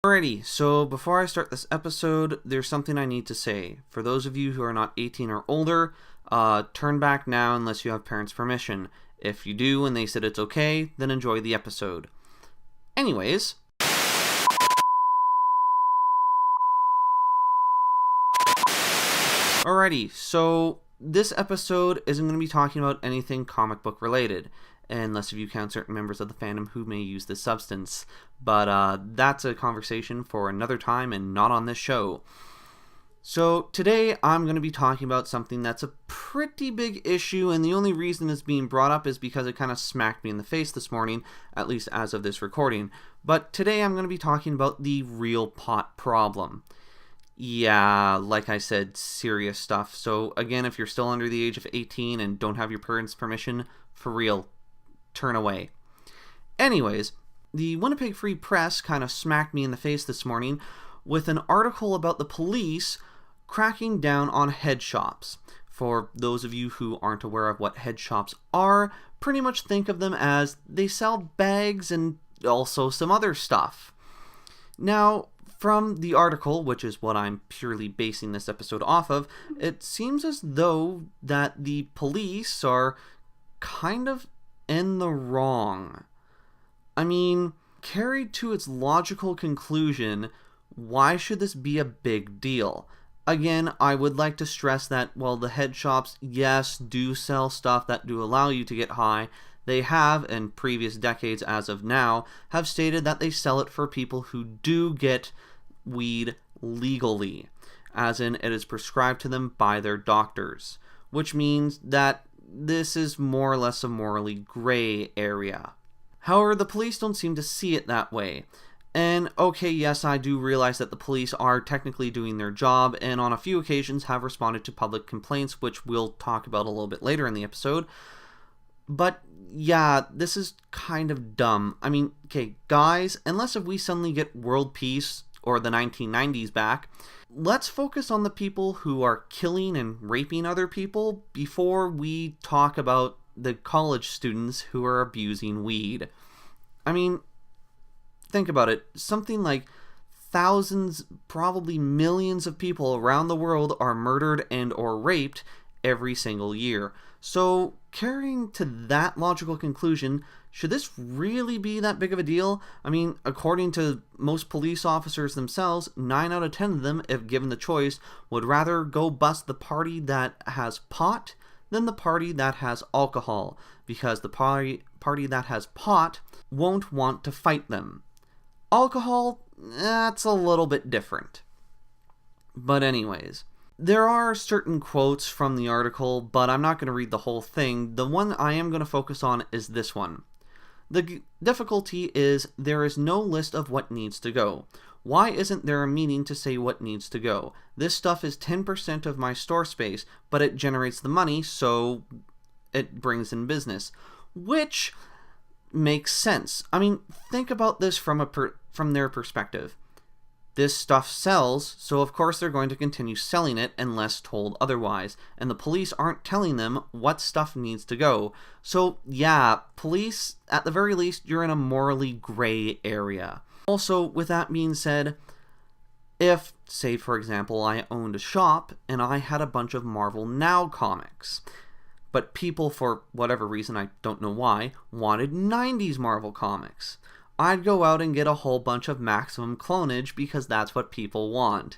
Alrighty, so before I start this episode, there's something I need to say. For those of you who are not 18 or older, turn back now unless you have parents' permission. If you do and they said it's okay, then enjoy the episode. Anyways. Alrighty, so this episode isn't going to be talking about anything comic book related, unless if you count certain members of the fandom who may use this substance. But that's a conversation for another time and not on this show. So today I'm going to be talking about something that's a pretty big issue, and the only reason it's being brought up is because it kind of smacked me in the face this morning, at least as of this recording. But today I'm going to be talking about the real pot problem. Yeah, like I said, serious stuff. So again, if you're still under the age of 18 and don't have your parents' permission, for real, turn away. Anyways, the Winnipeg Free Press kind of smacked me in the face this morning with an article about the police cracking down on head shops. For those of you who aren't aware of what head shops are, pretty much think of them as they sell bags and also some other stuff. Now, from the article, which is what I'm purely basing this episode off of, it seems as though that the police are kind of in the wrong. I mean, carried to its logical conclusion, why should this be a big deal? Again, I would like to stress that while the head shops, yes, do sell stuff that do allow you to get high, they have, in previous decades as of now, have stated that they sell it for people who do get weed legally, as in it is prescribed to them by their doctors, which means that this is more or less a morally gray area. However, the police don't seem to see it that way. And okay, yes, I do realize that the police are technically doing their job and on a few occasions have responded to public complaints, which we'll talk about a little bit later in the episode. But yeah, this is kind of dumb. I mean, okay, guys, unless if we suddenly get world peace or the 1990s back, let's focus on the people who are killing and raping other people before we talk about the college students who are abusing weed. I mean, think about it. Something like thousands, probably millions of people around the world are murdered and or raped every single year. So, carrying to that logical conclusion, should this really be that big of a deal? I mean, according to most police officers themselves, 9 out of 10 of them, if given the choice, would rather go bust the party that has pot than the party that has alcohol, because the party that has pot won't want to fight them. Alcohol, that's a little bit different. But anyways, there are certain quotes from the article, but I'm not going to read the whole thing. The one I am going to focus on is this one. The difficulty is there is no list of what needs to go. Why isn't there a meeting to say what needs to go? This stuff is 10% of my store space, but it generates the money, so it brings in business. Which makes sense. I mean, think about this from their perspective. This stuff sells, so of course they're going to continue selling it unless told otherwise, and the police aren't telling them what stuff needs to go. So yeah, police, at the very least, you're in a morally gray area. Also, with that being said, if, say for example, I owned a shop and I had a bunch of Marvel Now comics, but people, for whatever reason, I don't know why, wanted 90s Marvel comics, I'd go out and get a whole bunch of Maximum Clonage because that's what people want.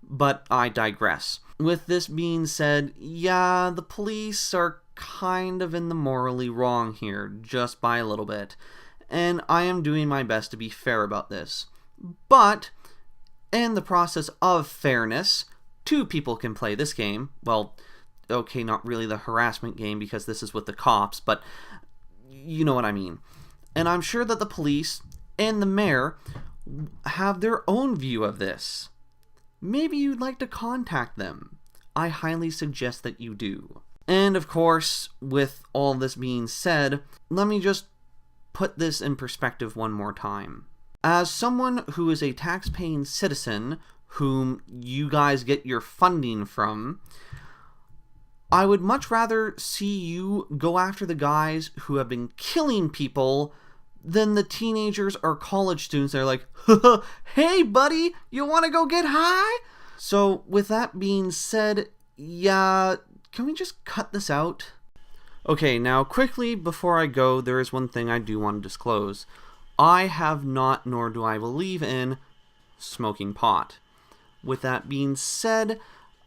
But I digress. With this being said, yeah, the police are kind of in the morally wrong here, just by a little bit. And I am doing my best to be fair about this. But, in the process of fairness, 2 people can play this game. Well, okay, not really the harassment game because this is with the cops, but you know what I mean. And I'm sure that the police and the mayor have their own view of this. Maybe you'd like to contact them. I highly suggest that you do. And of course, with all this being said, let me just put this in perspective one more time. As someone who is a tax-paying citizen, whom you guys get your funding from, I would much rather see you go after the guys who have been killing people then the teenagers or college students are like, hey buddy, you want to go get high? So with that being said, yeah, can we just cut this out? Okay, now quickly before I go, there is one thing I do want to disclose. I have not, nor do I believe in, smoking pot. With that being said,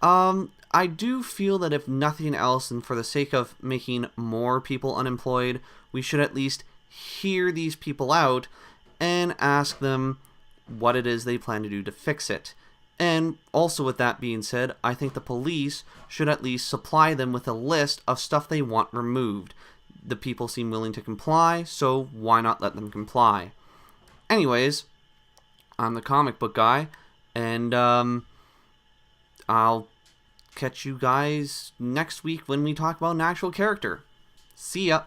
I do feel that if nothing else, and for the sake of making more people unemployed, we should at least hear these people out and ask them what it is they plan to do to fix it. And also with that being said, I think the police should at least supply them with a list of stuff they want removed. The people seem willing to comply, so why not let them comply? Anyways, I'm the comic book guy, and I'll catch you guys next week when we talk about an actual character. See ya!